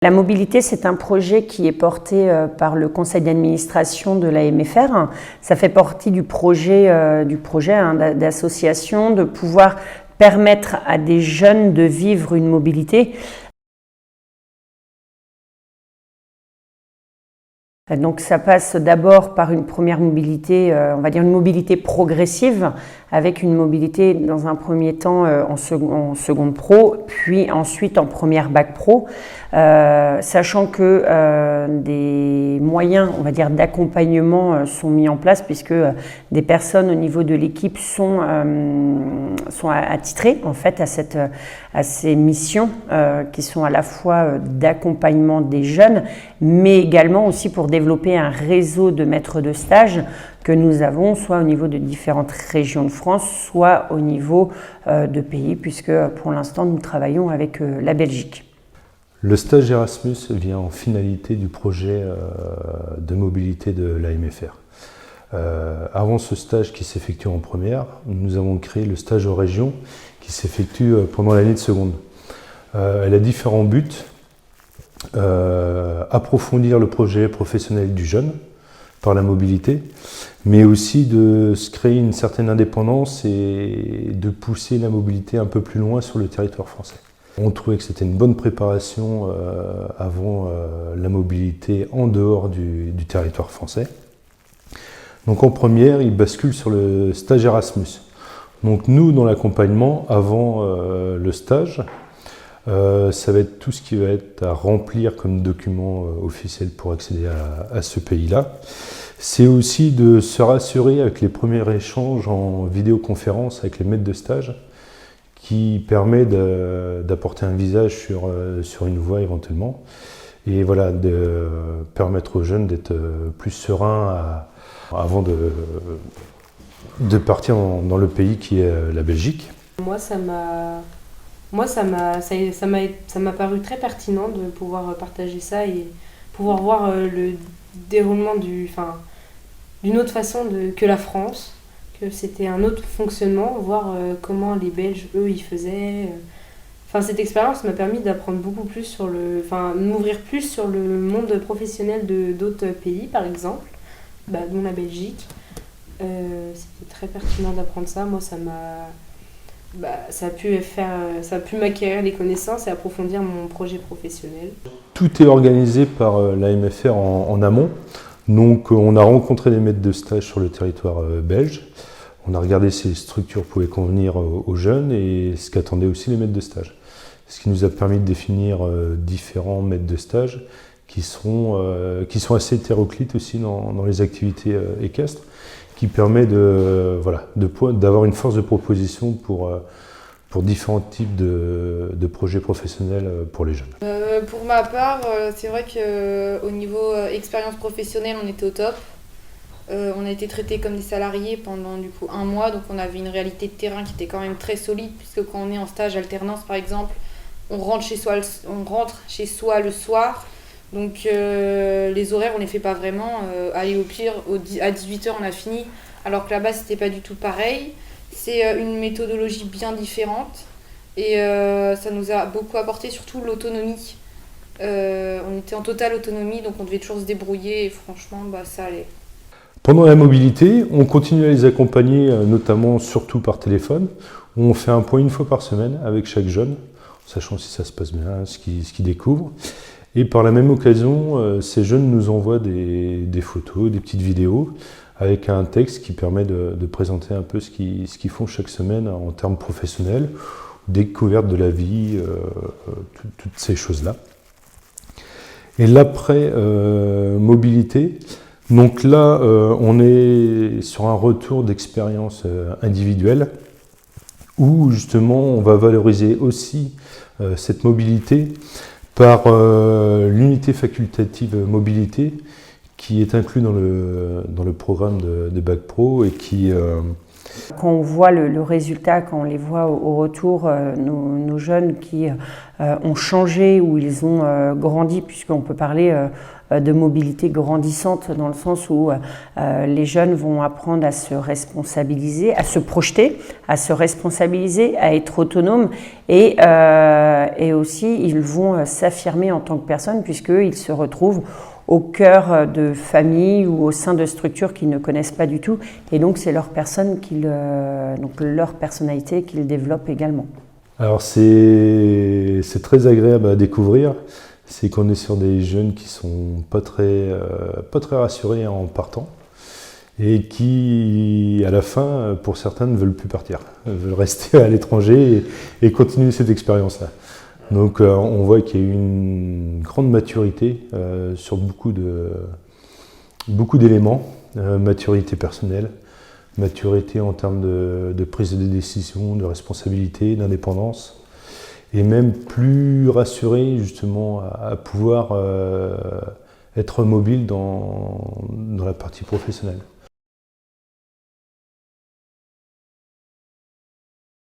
La mobilité, c'est un projet qui est porté par le conseil d'administration de la MFR. Ça fait partie du projet d'association de pouvoir permettre à des jeunes de vivre une mobilité. Donc ça passe d'abord par une première mobilité, on va dire une mobilité progressive, avec une mobilité dans un premier temps en seconde pro, puis ensuite en première bac pro, sachant que des moyens, on va dire, d'accompagnement sont mis en place, puisque des personnes au niveau de l'équipe sont attitrées en fait à ces missions qui sont à la fois d'accompagnement des jeunes, mais également aussi pour développer un réseau de maîtres de stage que nous avons, soit au niveau de différentes régions de France, soit au niveau de pays, puisque pour l'instant nous travaillons avec la Belgique. Le stage Erasmus vient en finalité du projet de mobilité de la MFR. Avant ce stage qui s'effectue en première, nous avons créé le stage aux régions qui s'effectue pendant l'année de seconde. Elle a différents buts. Approfondir le projet professionnel du jeune par la mobilité, mais aussi de se créer une certaine indépendance et de pousser la mobilité un peu plus loin sur le territoire français. On trouvait que c'était une bonne préparation avant la mobilité en dehors du territoire français. Donc en première, il bascule sur le stage Erasmus. Donc nous, dans l'accompagnement, avant le stage, ça va être tout ce qui va être à remplir comme document officiel pour accéder à ce pays-là. C'est aussi de se rassurer avec les premiers échanges en vidéoconférence avec les maîtres de stage, qui permet d'apporter un visage sur une voie éventuellement, et voilà, de permettre aux jeunes d'être plus sereins avant de partir dans le pays qui est la Belgique. Moi, ça m'a paru très pertinent de pouvoir partager ça et pouvoir voir le déroulement d'une autre façon que la France, que c'était un autre fonctionnement, voir comment les Belges, eux, ils faisaient. Cette expérience m'a permis d'apprendre beaucoup plus m'ouvrir plus sur le monde professionnel d'autres pays, par exemple, dont la Belgique. C'était très pertinent d'apprendre ça. Moi, ça a pu m'acquérir des connaissances et approfondir mon projet professionnel. Tout est organisé par la MFR en amont. Donc on a rencontré des maîtres de stage sur le territoire belge. On a regardé si les structures pouvaient convenir aux jeunes et ce qu'attendaient aussi les maîtres de stage. Ce qui nous a permis de définir différents maîtres de stage qui sont assez hétéroclites aussi dans les activités équestres, qui permet d'avoir une force de proposition pour différents types de projets professionnels pour les jeunes. Pour ma part, c'est vrai qu'au niveau expérience professionnelle, on était au top. On a été traités comme des salariés pendant du coup 1 mois, donc on avait une réalité de terrain qui était quand même très solide, puisque quand on est en stage alternance par exemple, on rentre chez soi le soir. Donc les horaires, on les fait pas vraiment. Allez, au pire, à 18h, on a fini. Alors que là-bas, c'était pas du tout pareil. C'est une méthodologie bien différente. Et ça nous a beaucoup apporté, surtout l'autonomie. On était en totale autonomie, donc on devait toujours se débrouiller. Et franchement, ça allait. Pendant la mobilité, on continue à les accompagner, notamment surtout par téléphone. On fait un point 1 fois par semaine avec chaque jeune, sachant si ça se passe bien, ce qu'ils découvrent. Et par la même occasion, ces jeunes nous envoient des photos, des petites vidéos, avec un texte qui permet de présenter un peu ce qu'ils font chaque semaine en termes professionnels, découverte de la vie, toutes ces choses-là. Et l'après-mobilité, donc là, on est sur un retour d'expérience individuelle, où justement on va valoriser aussi cette mobilité par l'unité facultative mobilité qui est inclus dans le programme de Bac Pro et qui Quand on voit le résultat, quand on les voit au retour, nos jeunes qui ont changé ou ils ont grandi, puisqu'on peut parler de mobilité grandissante dans le sens où les jeunes vont apprendre à se responsabiliser, à se projeter, à se responsabiliser, à être autonomes et aussi ils vont s'affirmer en tant que personnes puisqu'ils se retrouvent au cœur de familles ou au sein de structures qu'ils ne connaissent pas du tout. Et donc, c'est leur personnalité qu'ils développent également. Alors, c'est très agréable à découvrir. C'est qu'on est sur des jeunes qui sont pas très rassurés en partant et qui, à la fin, pour certains, ne veulent plus partir. Veulent rester à l'étranger et continuer cette expérience-là. Donc on voit qu'il y a eu une grande maturité sur beaucoup d'éléments, maturité personnelle, maturité en termes de prise de décision, de responsabilité, d'indépendance, et même plus rassuré justement à pouvoir être mobile dans la partie professionnelle.